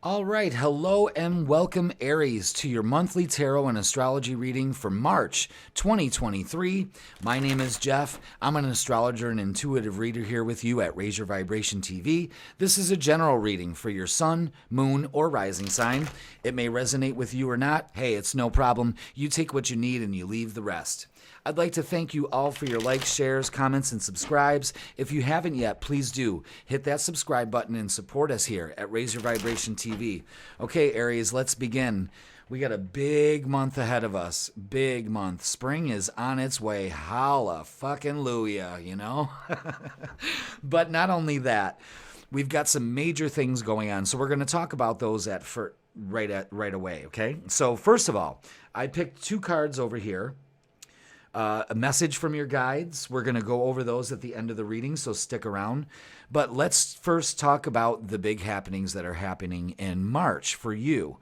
All right, hello and welcome, Aries, to your monthly tarot and astrology reading for March 2023. My name is Jeff. I'm an astrologer and intuitive reader here with you at Raise Your Vibration TV. This is a general reading for your sun, moon, or rising sign. It may resonate with you or not. Hey, it's no problem. You take what you need and you leave the rest. I'd like to thank you all for your likes, shares, comments, and subscribes. If you haven't yet, please do hit that subscribe button and support us here at Raise Your Vibration TV. Okay, Aries, let's begin. We got a big month ahead of us. Big month. Spring is on its way. Holla fucking Luya, you know? But not only that, we've got some major things going on. So we're going to talk about those right away, okay? So first of all, I picked two cards over here. A message from your guides. We're going to go over those at the end of the reading, so stick around. But let's first talk about the big happenings that are happening in March for you,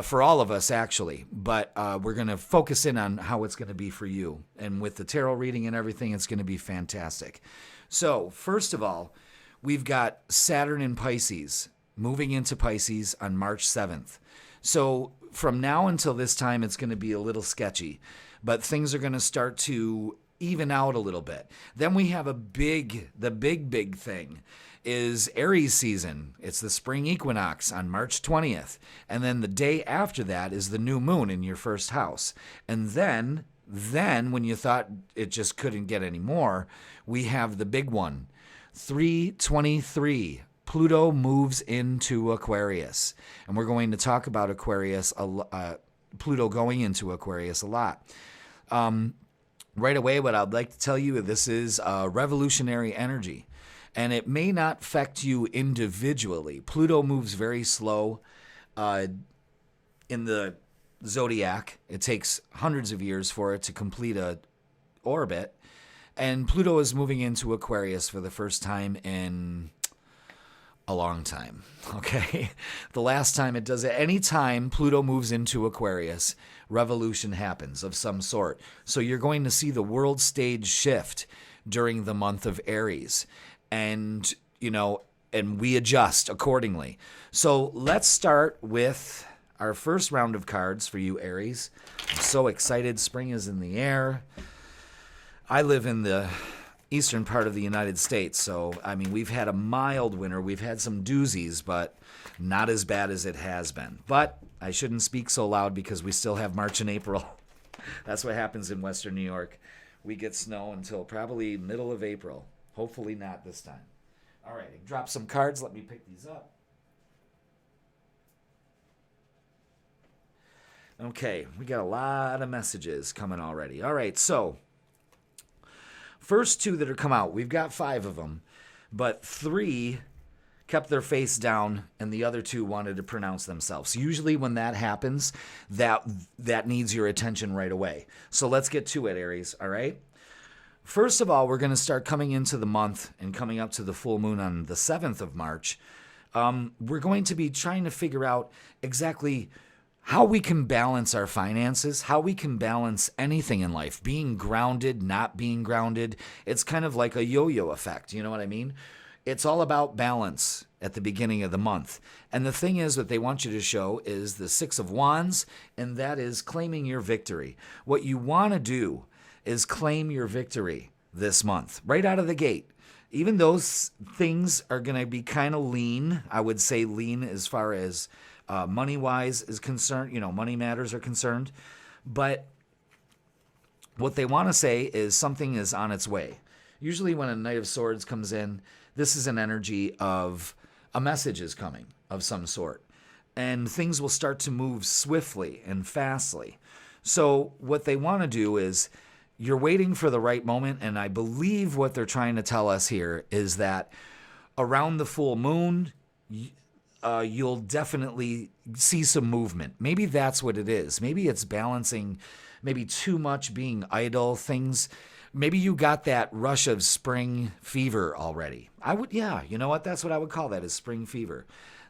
for all of us, actually. But we're going to focus in on how it's going to be for you. And with the tarot reading and everything, it's going to be fantastic. So, first of all, we've got Saturn in Pisces, moving into Pisces on March 7th. So, from now until this time, it's going to be a little sketchy. But things are going to start to even out a little bit. Then we have the big thing is Aries season. It's the spring equinox on March 20th. And then the day after that is the new moon in your first house. And then when you thought it just couldn't get any more, we have the big one, 3/23. Pluto moves into Aquarius. And we're going to talk about Pluto going into Aquarius a lot. Right away, what I'd like to tell you, this is revolutionary energy, and it may not affect you individually. Pluto moves very slow in the zodiac. It takes hundreds of years for it to complete a orbit, and Pluto is moving into Aquarius for the first time in a long time, okay? The last time it does it, any time Pluto moves into Aquarius, revolution happens of some sort. So you're going to see the world stage shift during the month of Aries. And, and we adjust accordingly. So let's start with our first round of cards for you, Aries. I'm so excited. Spring is in the air. I live in the eastern part of the United States. So, we've had a mild winter. We've had some doozies, but not as bad as it has been. But I shouldn't speak so loud because we still have March and April. That's what happens in Western New York. We get snow until probably middle of April. Hopefully not this time. All right, drop some cards. Let me pick these up. Okay, we got a lot of messages coming already. All right, so first two that are come out, we've got 5 of them, but 3 kept their face down and the other 2 wanted to pronounce themselves. Usually when that happens, that needs your attention right away. So let's get to it, Aries, all right? First of all, we're going to start coming into the month and coming up to the full moon on the 7th of March. We're going to be trying to figure out exactly how we can balance our finances, how we can balance anything in life, being grounded, not being grounded. It's kind of like a yo-yo effect, you know what I mean? It's all about balance at the beginning of the month. And the thing is, what they want you to show is the 6 of Wands, and that is claiming your victory. What you want to do is claim your victory this month, right out of the gate. Even those things are going to be kind of lean. I would say lean as far as money-wise is concerned, money matters are concerned. But what they want to say is something is on its way. Usually when a Knight of Swords comes in, this is an energy of a message is coming of some sort. And things will start to move swiftly and fastly. So what they want to do is you're waiting for the right moment. And I believe what they're trying to tell us here is that around the full moon, you'll definitely see some movement. Maybe that's what it is. Maybe it's balancing, maybe too much being idle, things. Maybe you got that rush of spring fever already. You know what? That's what I would call that, is spring fever.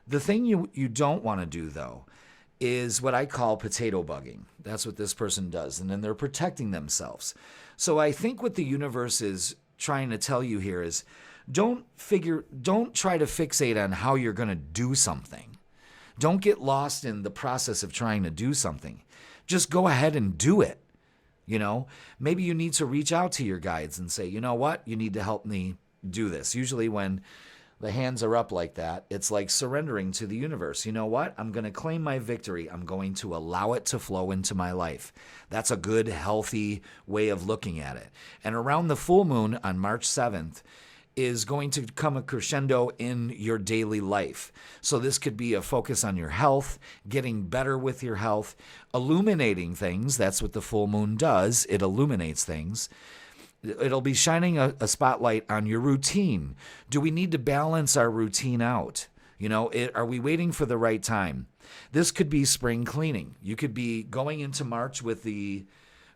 The thing you don't want to do, though, is what I call potato bugging. That's what this person does. And then they're protecting themselves. So I think what the universe is trying to tell you here is don't try to fixate on how you're going to do something. Don't get lost in the process of trying to do something. Just go ahead and do it. Maybe you need to reach out to your guides and say, you know what, you need to help me do this. Usually when the hands are up like that, it's like surrendering to the universe. You know what? I'm going to claim my victory. I'm going to allow it to flow into my life. That's a good, healthy way of looking at it. And around the full moon on March 7th is going to come a crescendo in your daily life. So this could be a focus on your health, getting better with your health, illuminating things. That's what the full moon does. It illuminates things. It'll be shining a spotlight on your routine. Do we need to balance our routine out? Are we waiting for the right time? This could be spring cleaning. You could be going into March with the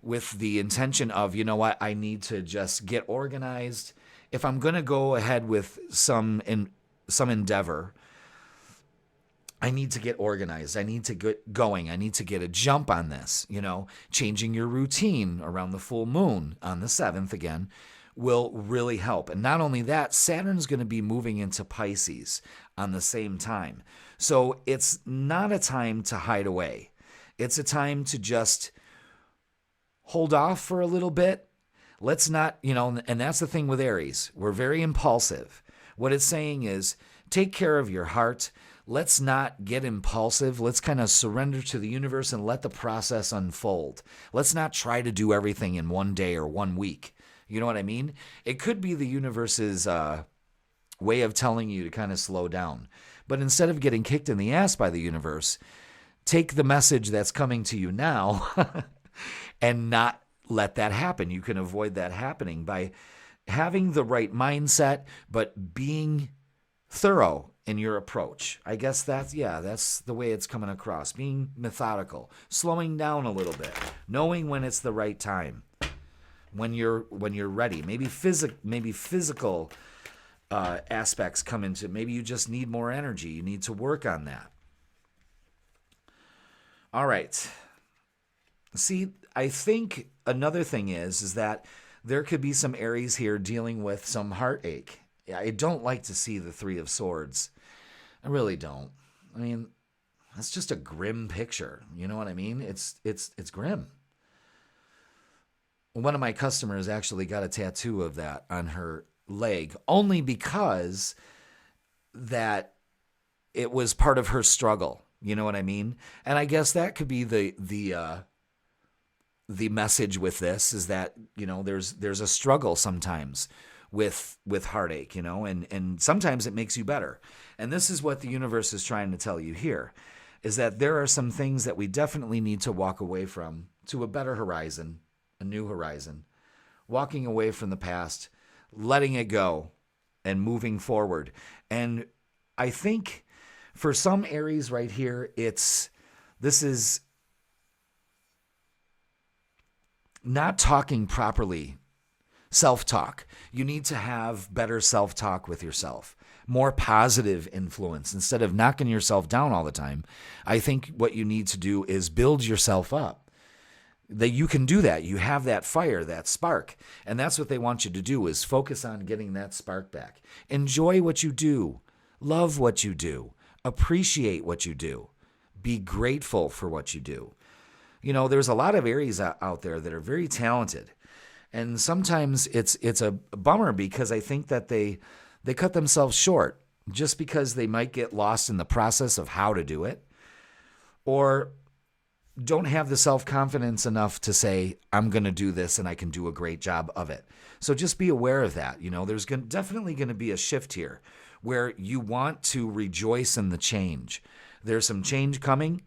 intention of, you know what, I need to just get organized. If I'm going to go ahead with some endeavor, I need to get organized. I need to get going. I need to get a jump on this. Changing your routine around the full moon on the 7th again will really help. And not only that, Saturn's going to be moving into Pisces on the same time. So it's not a time to hide away. It's a time to just hold off for a little bit. Let's not, and that's the thing with Aries. We're very impulsive. What it's saying is take care of your heart. Let's not get impulsive. Let's kind of surrender to the universe and let the process unfold. Let's not try to do everything in one day or 1 week. You know what I mean? It could be the universe's way of telling you to kind of slow down. But instead of getting kicked in the ass by the universe, take the message that's coming to you now and not let that happen. You can avoid that happening by having the right mindset, but being thorough in your approach. I guess that's the way it's coming across. Being methodical, slowing down a little bit, knowing when it's the right time, when you're ready. Maybe physical aspects come into. Maybe you just need more energy. You need to work on that. All right. See, I think another thing is that there could be some Aries here dealing with some heartache. I don't like to see the 3 of Swords. I really don't. I mean, that's just a grim picture. You know what I mean? It's grim. One of my customers actually got a tattoo of that on her leg, only because that it was part of her struggle. You know what I mean? And I guess that could be the message with this is that, there's a struggle sometimes with heartache, and sometimes it makes you better. And this is what the universe is trying to tell you here, is that there are some things that we definitely need to walk away from to a better horizon, a new horizon, walking away from the past, letting it go and moving forward. And I think for some Aries right here, this is not talking properly. Self-talk. You need to have better self-talk with yourself, more positive influence instead of knocking yourself down all the time. I think what you need to do is build yourself up. That you can do that. You have that fire, that spark. And that's what they want you to do, is focus on getting that spark back. Enjoy what you do. Love what you do. Appreciate what you do. Be grateful for what you do. There's a lot of Aries out there that are very talented. And sometimes it's a bummer because I think that they cut themselves short just because they might get lost in the process of how to do it, or don't have the self-confidence enough to say, I'm going to do this and I can do a great job of it. So just be aware of that. There's definitely going to be a shift here where you want to rejoice in the change. There's some change coming,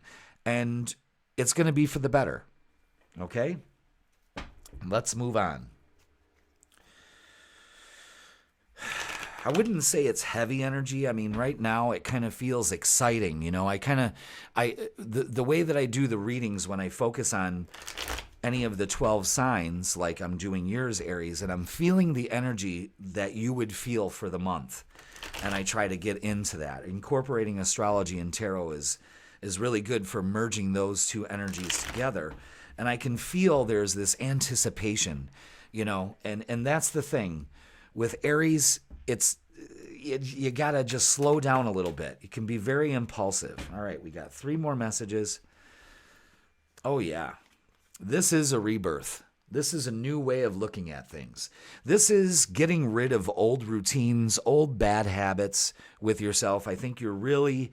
and it's going to be for the better. Okay? Let's move on. I wouldn't say it's heavy energy. I mean, right now it kind of feels exciting. The way that I do the readings, when I focus on any of the 12 signs, like I'm doing yours, Aries, and I'm feeling the energy that you would feel for the month. And I try to get into that. Incorporating astrology and tarot is really good for merging those two energies together. And I can feel there's this anticipation, and that's the thing. With Aries, it's, you got to just slow down a little bit. You can be very impulsive. All right, we got 3 more messages. Oh, yeah. This is a rebirth. This is a new way of looking at things. This is getting rid of old routines, old bad habits with yourself. I think you're really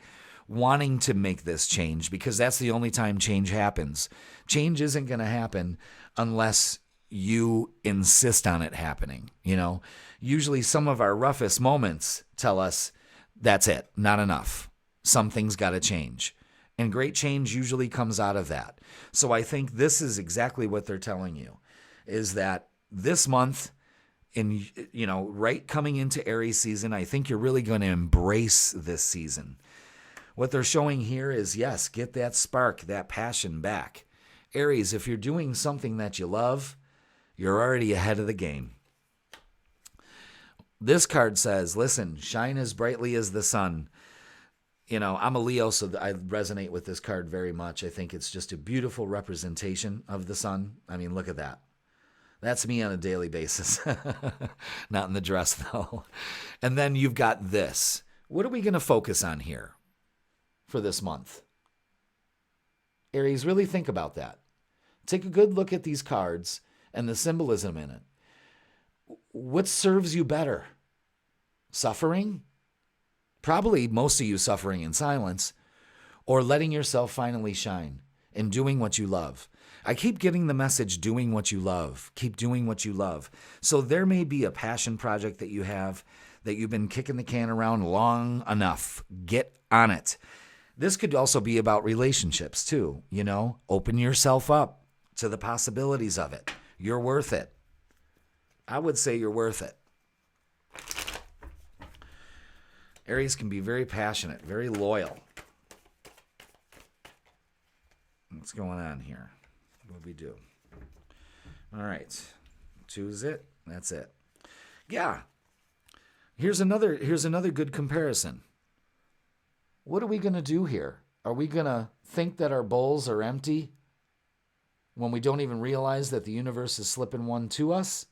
wanting to make this change because that's the only time change happens. Change isn't going to happen unless you insist on it happening. You know, usually some of our roughest moments tell us that's it, not enough. Something's got to change. And great change usually comes out of that. So I think this is exactly what they're telling you, is that this month, right coming into Aries season, I think you're really going to embrace this season. What they're showing here is, yes, get that spark, that passion back. Aries, if you're doing something that you love, you're already ahead of the game. This card says, listen, shine as brightly as the sun. You know, I'm a Leo, so I resonate with this card very much. I think it's just a beautiful representation of the sun. I mean, look at that. That's me on a daily basis. Not in the dress, though. And then you've got this. What are we going to focus on here for this month? Aries, really think about that. Take a good look at these cards and the symbolism in it. What serves you better? Suffering? Probably most of you suffering in silence, or letting yourself finally shine and doing what you love. I keep getting the message, doing what you love. Keep doing what you love. So there may be a passion project that you have that you've been kicking the can around long enough. Get on it. This could also be about relationships too. You know, open yourself up to the possibilities of it. You're worth it. I would say you're worth it. Aries can be very passionate, very loyal. What's going on here? What do we do? All right. Choose it. That's it. Yeah. Here's another good comparison. What are we going to do here? Are we going to think that our bowls are empty when we don't even realize that the universe is slipping one to us?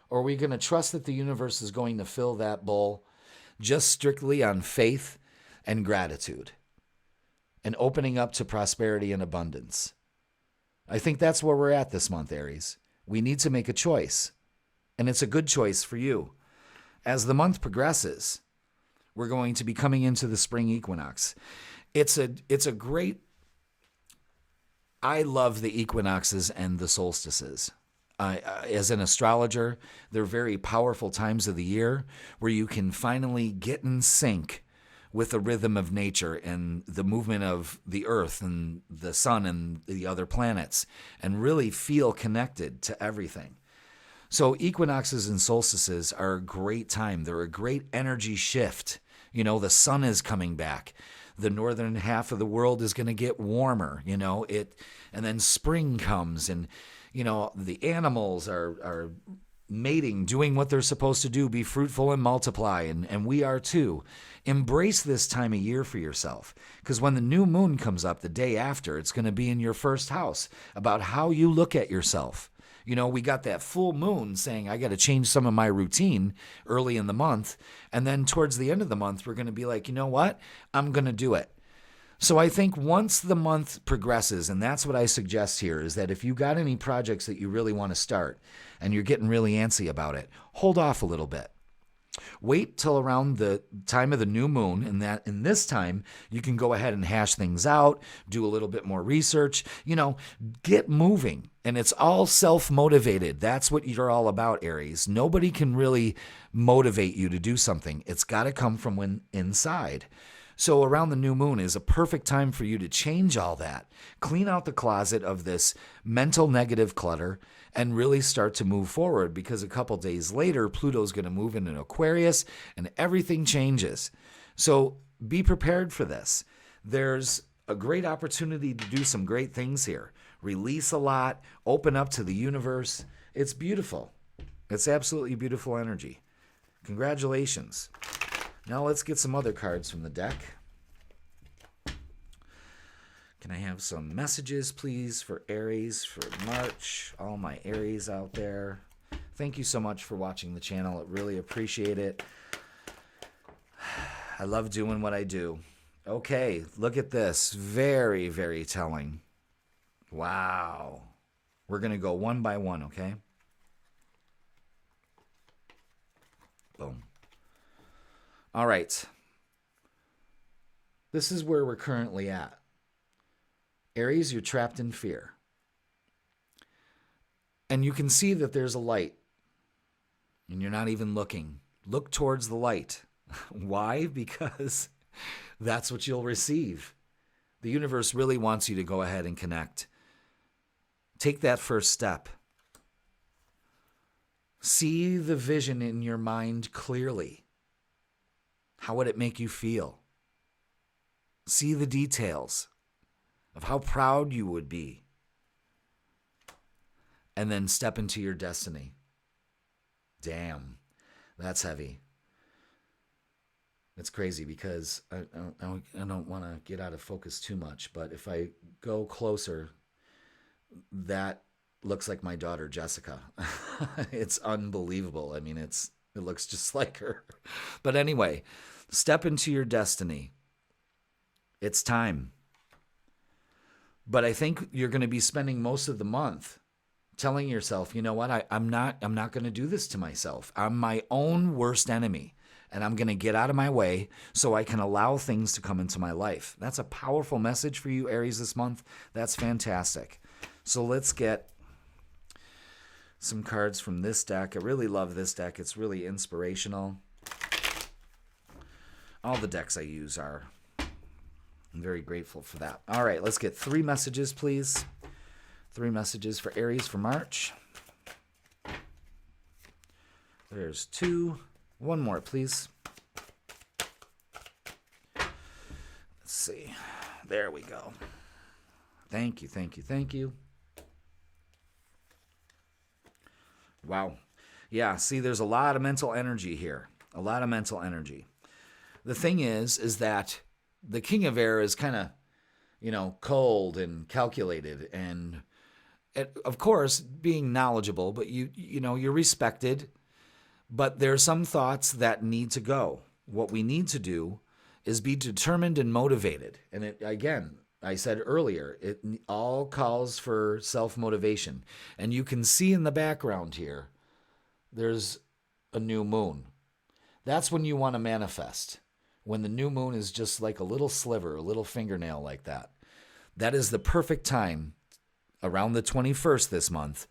Or are we going to trust that the universe is going to fill that bowl just strictly on faith and gratitude and opening up to prosperity and abundance? I think that's where we're at this month, Aries. We need to make a choice, and it's a good choice for you. As the month progresses, we're going to be coming into the spring equinox. It's a great, I love the equinoxes and the solstices. As an astrologer, they're very powerful times of the year where you can finally get in sync with the rhythm of nature and the movement of the earth and the sun and the other planets and really feel connected to everything. So equinoxes and solstices are a great time. They're a great energy shift. You know, the sun is coming back. The northern half of the world is going to get warmer, and then spring comes and, the animals are mating, doing what they're supposed to do, be fruitful and multiply, and we are too. Embrace this time of year for yourself, because when the new moon comes up the day after, it's going to be in your first house about how you look at yourself. We got that full moon saying, I got to change some of my routine early in the month. And then towards the end of the month, we're going to be like, you know what? I'm going to do it. So I think once the month progresses, and that's what I suggest here, is that if you got any projects that you really want to start and you're getting really antsy about it, hold off a little bit. Wait till around the time of the new moon, and that in this time you can go ahead and hash things out, do a little bit more research, get moving. And it's all self-motivated. That's what you're all about, Aries. Nobody can really motivate you to do something. It's got to come from inside. So around the new moon is a perfect time for you to change all that. Clean out the closet of this mental negative clutter and really start to move forward, because a couple days later, Pluto's going to move into Aquarius and everything changes. So be prepared for this. There's a great opportunity to do some great things here. Release a lot, open up to the universe. It's beautiful. It's absolutely beautiful energy. Congratulations. Now let's get some other cards from the deck. Can I have some messages, please, for Aries for March? All my Aries out there. Thank you so much for watching the channel. I really appreciate it. I love doing what I do. Okay, look at this. Very, very telling. Wow. We're going to go one by one, okay? Boom. All right. This is where we're currently at. Aries, you're trapped in fear. And you can see that there's a light. And you're not even looking. Look towards the light. Why? Because that's what you'll receive. The universe really wants you to go ahead and connect. Take that first step. See the vision in your mind clearly. How would it make you feel? See the details of how proud you would be. And then step into your destiny. Damn, that's heavy. It's crazy because I don't want to get out of focus too much, but if I go closer, that looks like my daughter, Jessica. It's unbelievable. I mean, it looks just like her. But anyway, step into your destiny. It's time. But I think you're going to be spending most of the month telling yourself, you know what, I'm not going to do this to myself. I'm my own worst enemy. And I'm going to get out of my way so I can allow things to come into my life. That's a powerful message for you, Aries, this month. That's fantastic. So let's get some cards from this deck. I really love this deck. It's really inspirational. All the decks I use are. I'm very grateful for that. All right, let's get 3 messages, please. 3 messages for Aries for March. There's 2. 1 more, please. Let's see. There we go. Thank you, thank you, thank you. Wow. Yeah, see, there's a lot of mental energy here. A lot of mental energy. The thing is that the King of Air is kind of, cold and calculated and, of course, being knowledgeable, but you're respected. But there are some thoughts that need to go. What we need to do is be determined and motivated. And again, I said earlier, it all calls for self-motivation. And you can see in the background here, there's a new moon. That's when you want to manifest. When the new moon is just like a little sliver, a little fingernail like that. That is the perfect time, around the 21st this month,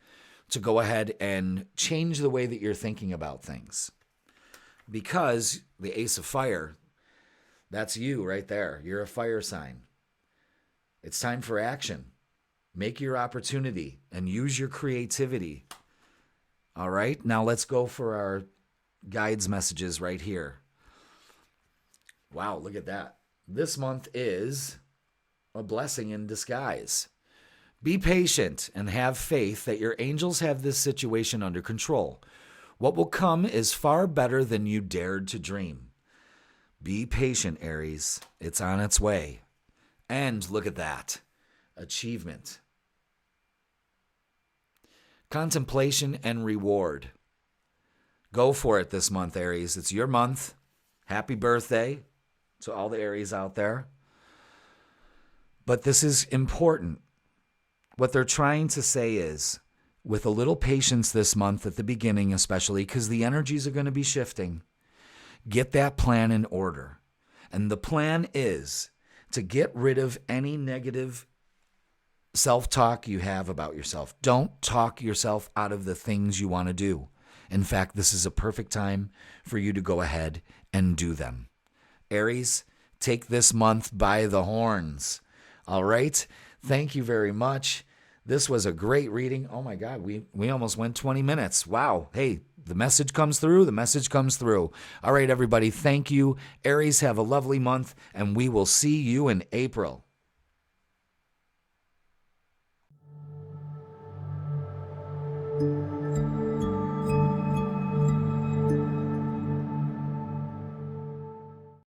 to go ahead and change the way that you're thinking about things. Because the Ace of Fire, that's you right there. You're a fire sign. It's time for action. Make your opportunity and use your creativity. All right, now let's go for our guides messages right here. Wow, look at that. This month is a blessing in disguise. Be patient and have faith that your angels have this situation under control. What will come is far better than you dared to dream. Be patient, Aries. It's on its way. And look at that. Achievement. Contemplation and reward. Go for it this month, Aries. It's your month. Happy birthday to all the Aries out there. But this is important. What they're trying to say is, with a little patience this month at the beginning especially, because the energies are going to be shifting, get that plan in order. And the plan is to get rid of any negative self-talk you have about yourself. Don't talk yourself out of the things you want to do. In fact, this is a perfect time for you to go ahead and do them. Aries, take this month by the horns. All right? Thank you very much. This was a great reading. Oh my God, we almost went 20 minutes. Wow. Hey, the message comes through. The message comes through. All right, everybody. Thank you. Aries, have a lovely month, and we will see you in April.